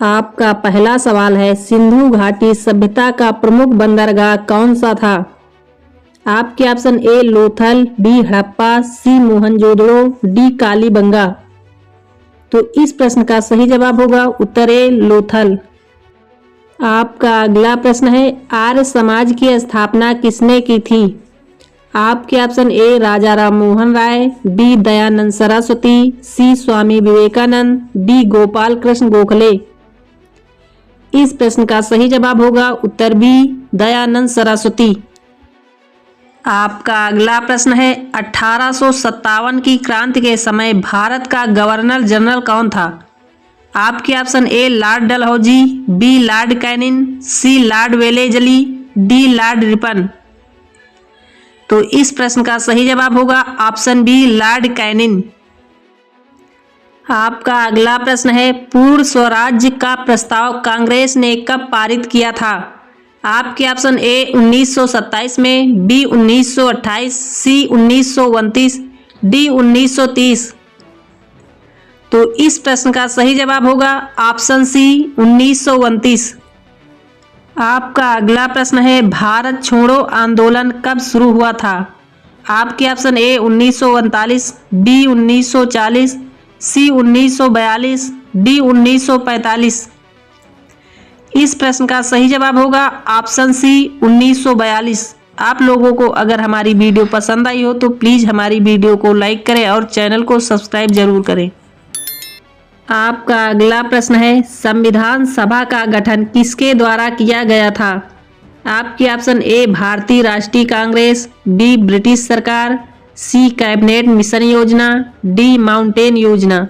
आपका पहला सवाल है, सिंधु घाटी सभ्यता का प्रमुख बंदरगाह कौन सा था? आपके option A Lothal, B Harappa, C Mohenjodaro, D Kalibangan. तो इस प्रश्न का सही जवाब होगा उत्तर ए लोथल। आपका अगला प्रश्न है, आर्य समाज की स्थापना किसने की थी? आपके option A Raja Ram Mohan Roy, B Dayanand Saraswati, C Swami Vivekananda, D Gopal Krishna Gokhale. इस प्रश्न का सही जवाब होगा उत्तर बी दयानंद सरस्वती। आपका अगला प्रश्न है, 1857 की क्रांति के समय भारत का गवर्नर जनरल कौन था? आपके option A Lord Dalhousie, B Lord Canning, C Lord Wellesley, D Lord Ripon. तो इस प्रश्न का सही जवाब होगा ऑप्शन बी लॉर्ड कैनिंग। आपका अगला प्रश्न है, पूर्ण स्वराज्य का प्रस्ताव कांग्रेस ने कब पारित किया था? आपके ऑप्शन ए 1927 में, बी 1928, सी 1929, डी 1930। तो इस प्रश्न का सही जवाब होगा ऑप्शन सी 1929। आपका अगला प्रश्न है, भारत छोड़ो आंदोलन कब शुरू हुआ था? आपके option A 1939, B 1940, C 1942, D 1945। इस प्रश्न का सही जवाब होगा ऑप्शन सी 1942। आप लोगों को अगर हमारी वीडियो पसंद आई हो तो प्लीज़ हमारी वीडियो को लाइक करें और चैनल को सब्सक्राइब जरूर करें। आपका अगला प्रश्न है, संविधान सभा का गठन किसके द्वारा किया गया था? आपके ऑप्शन ए भारतीय राष्ट्रीय कांग्रेस, बी ब्रिटिश सरकार, सी कैबिनेट मिशन योजना, डी माउंटेन योजना।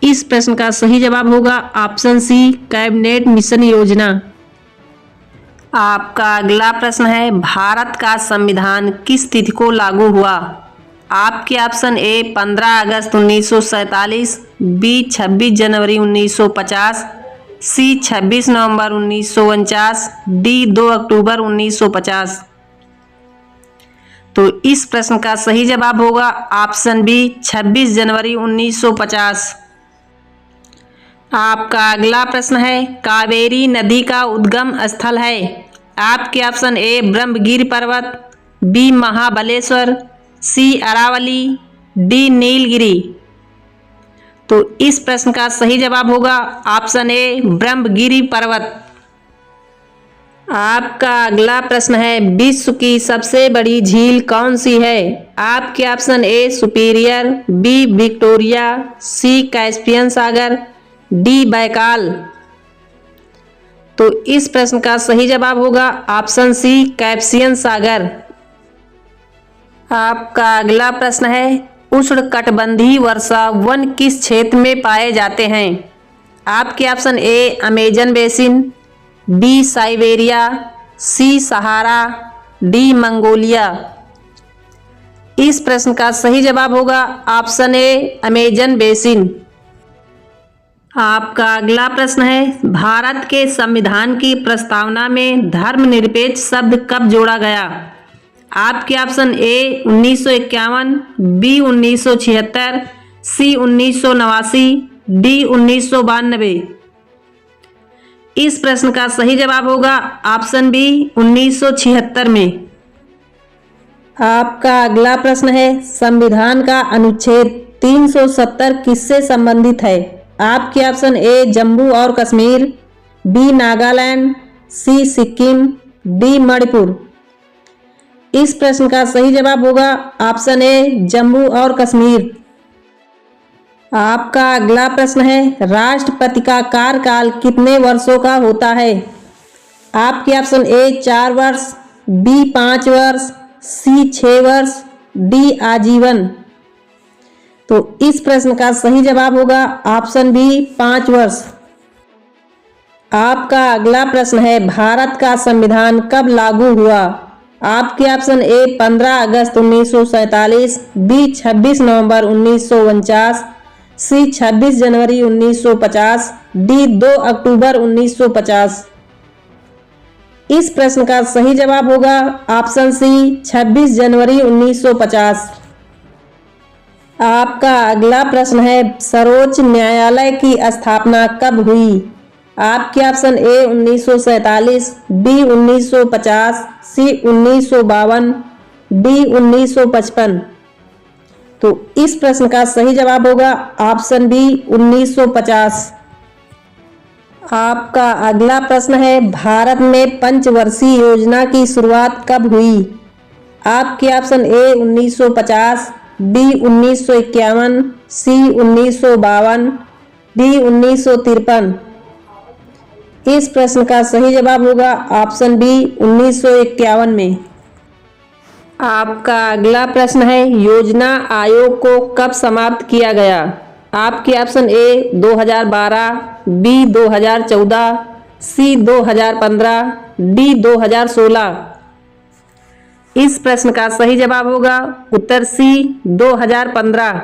इस प्रश्न का सही जवाब होगा ऑप्शन सी कैबिनेट मिशन योजना। आपका अगला प्रश्न है, भारत का संविधान किस तिथि को लागू हुआ? आपके ऑप्शन ए 15 अगस्त 1947, बी 26 जनवरी 1950, सी 26 नवंबर 1949, डी 2 अक्टूबर 1950। तो इस प्रश्न का सही जवाब होगा ऑप्शन बी 26 जनवरी 1950। आपका अगला प्रश्न है, कावेरी नदी का उद्गम स्थल है? आपके ऑप्शन ए ब्रह्मगिरि पर्वत, बी महाबलेश्वर, सी अरावली, डी नीलगिरी। तो इस प्रश्न का सही जवाब होगा ऑप्शन ए ब्रह्मगिरि पर्वत। आपका अगला प्रश्न है, विश्व की सबसे बड़ी झील कौन सी है? आपके option A superior, B Victoria, C Caspian सागर, डी बैकाल। तो इस प्रश्न का सही जवाब होगा ऑप्शन सी कैस्पियन सागर। आपका अगला प्रश्न है, उष्णकटिबंधीय वर्षा वन किस क्षेत्र में पाए जाते हैं? आपके option A Amazon basin, B Siberia, C Sahara, D Mongolia. इस प्रश्न का सही जवाब होगा ऑप्शन ए अमेजन बेसिन। आपका अगला प्रश्न है, भारत के संविधान की प्रस्तावना में धर्मनिरपेक्ष शब्द कब जोड़ा गया? आपके option A 1951, B 1976, C 1989, D 1992। इस प्रश्न का सही जवाब होगा ऑप्शन बी 1976 में। आपका अगला प्रश्न है, संविधान का अनुच्छेद 370 किससे संबंधित है? आपके ऑप्शन ए जम्मू और कश्मीर, बी नागालैंड, सी सिक्किम, डी मणिपुर। इस प्रश्न का सही जवाब होगा ऑप्शन ए जम्मू और कश्मीर। आपका अगला प्रश्न है, राष्ट्रपति का कार्यकाल कितने वर्षों का होता है? आपके ऑप्शन ए 4 वर्ष, बी 5 वर्ष, सी 6 वर्ष, डी आजीवन। तो इस प्रश्न का सही जवाब होगा ऑप्शन बी 5 वर्ष। आपका अगला प्रश्न है, भारत का संविधान कब लागू हुआ? आपके ऑप्शन ए 15 अगस्त 1947, बी 26 नवंबर 1949, सी 26 जनवरी 1950, डी 2 अक्टूबर 1950। इस प्रश्न का सही जवाब होगा ऑप्शन सी 26 जनवरी 1950। आपका अगला प्रश्न है, सर्वोच्च न्यायालय की स्थापना कब हुई? आपके option A 1947, B 1950, C 1952, D 1955। तो इस प्रश्न का सही जवाब होगा ऑप्शन बी 1950। आपका अगला प्रश्न है, भारत में पंचवर्षीय योजना की शुरुआत कब हुई? आपके option A 1950, B 1951, C 1952, D 1953। इस प्रश्न का सही जवाब होगा ऑप्शन बी 1951 में। आपका अगला प्रश्न है, योजना आयोग को कब समाप्त किया गया? आपके option A 2012, B 2014, C 2015, D 2016। इस प्रश्न का सही जवाब होगा उत्तर सी 2015।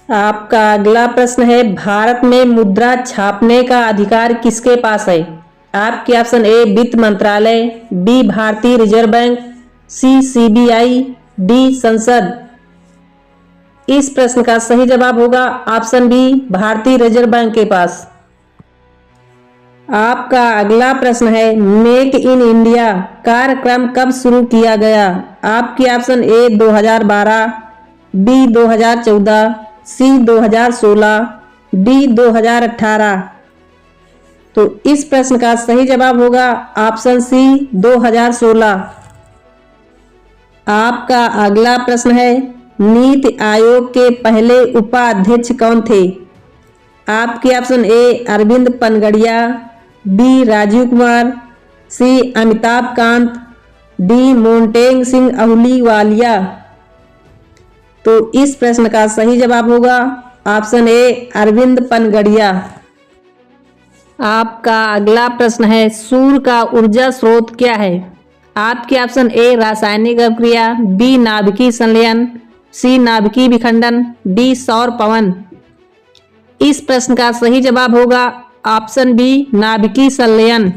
आपका अगला प्रश्न है, भारत में मुद्रा छापने का अधिकार किसके पास है? आपके ऑप्शन ए वित्त मंत्रालय, बी भारतीय रिजर्व बैंक, सी सीबीआई, डी संसद। इस प्रश्न का सही जवाब होगा ऑप्शन बी भारतीय रिजर्व बैंक के पास। आपका अगला प्रश्न है, मेक इन इंडिया कार्यक्रम कब शुरू किया गया? आपके option A 2012, B 2014, C 2016, D 2018। तो इस प्रश्न का सही जवाब होगा ऑप्शन सी 2016। आपका अगला प्रश्न है, नीति आयोग के पहले उपाध्यक्ष कौन थे? आपके option A Arvind Panagariya, B Rajiv Kumar, C Amitabh Kant, D Montek Singh Ahluwalia. तो इस प्रश्न का सही जवाब होगा ऑप्शन ए अरविंद पनगड़िया। आपका अगला प्रश्न है, सूर्य का ऊर्जा स्रोत क्या है? आपके ऑप्शन ए रासायनिक अभिक्रिया, बी नाभिकीय संलयन, सी नाभिकीय विखंडन, डी सौर पवन। इस प्रश्न का सही जवाब होगा ऑप्शन बी नाभिकीय संलयन।